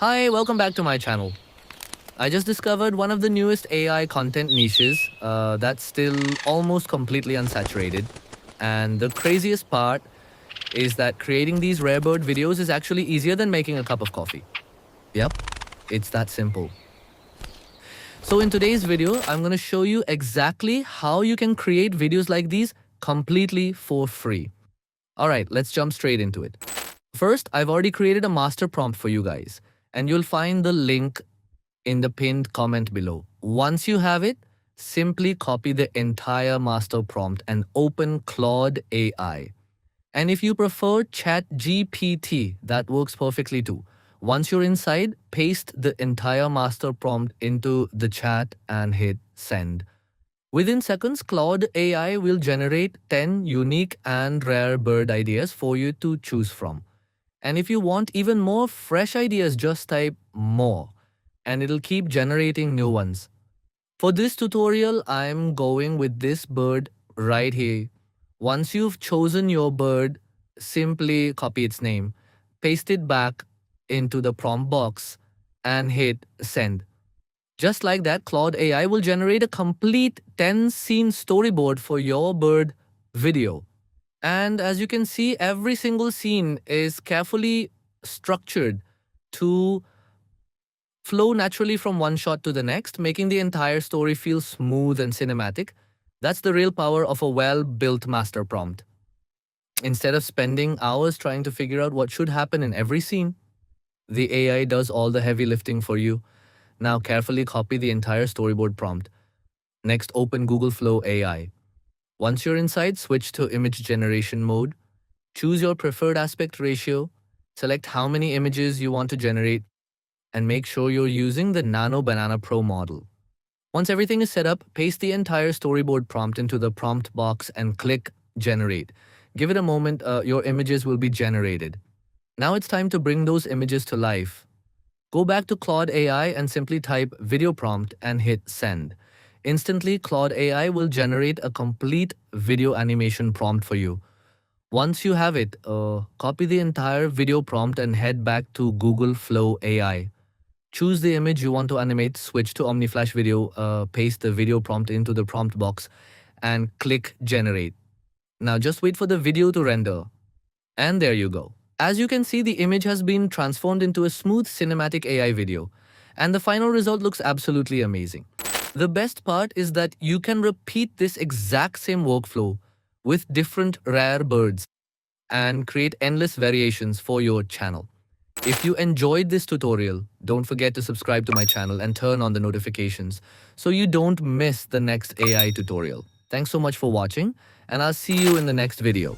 Hi, welcome back to my channel. I just discovered one of the newest AI content niches that's still almost completely unsaturated. And the craziest part is that creating these rare bird videos is actually easier than making a cup of coffee. Yep, it's that simple. So in today's video, I'm going to show you exactly how you can create videos like these completely for free. Alright, let's jump straight into it. First, I've already created a master prompt for you guys, and you'll find the link in the pinned comment below. Once you have it, simply copy the entire master prompt and open Claude AI. And if you prefer ChatGPT, that works perfectly too. Once you're inside, paste the entire master prompt into the chat and hit send. Within seconds, Claude AI will generate 10 unique and rare bird ideas for you to choose from. And if you want even more fresh ideas, just type more and it'll keep generating new ones. For this tutorial, I'm going with this bird right here. Once you've chosen your bird, simply copy its name, paste it back into the prompt box and hit send. Just like that, Claude AI will generate a complete 10-scene storyboard for your bird video. And as you can see, every single scene is carefully structured to flow naturally from one shot to the next, making the entire story feel smooth and cinematic. That's the real power of a well-built master prompt. Instead of spending hours trying to figure out what should happen in every scene, the AI does all the heavy lifting for you. Now carefully copy the entire storyboard prompt. Next, open Google Flow AI. Once you're inside, switch to image generation mode. Choose your preferred aspect ratio. Select how many images you want to generate and make sure you're using the Nano Banana Pro model. Once everything is set up, paste the entire storyboard prompt into the prompt box and click generate. Give it a moment, your images will be generated. Now it's time to bring those images to life. Go back to Claude AI and simply type video prompt and hit send. Instantly, Claude AI will generate a complete video animation prompt for you. Once you have it, copy the entire video prompt and head back to Google Flow AI. Choose the image you want to animate, switch to OmniFlash Video, paste the video prompt into the prompt box, and click generate. Now just wait for the video to render. And there you go. As you can see, the image has been transformed into a smooth cinematic AI video, and the final result looks absolutely amazing. The best part is that you can repeat this exact same workflow with different rare birds and create endless variations for your channel. If you enjoyed this tutorial, don't forget to subscribe to my channel and turn on the notifications so you don't miss the next AI tutorial. Thanks so much for watching, and I'll see you in the next video.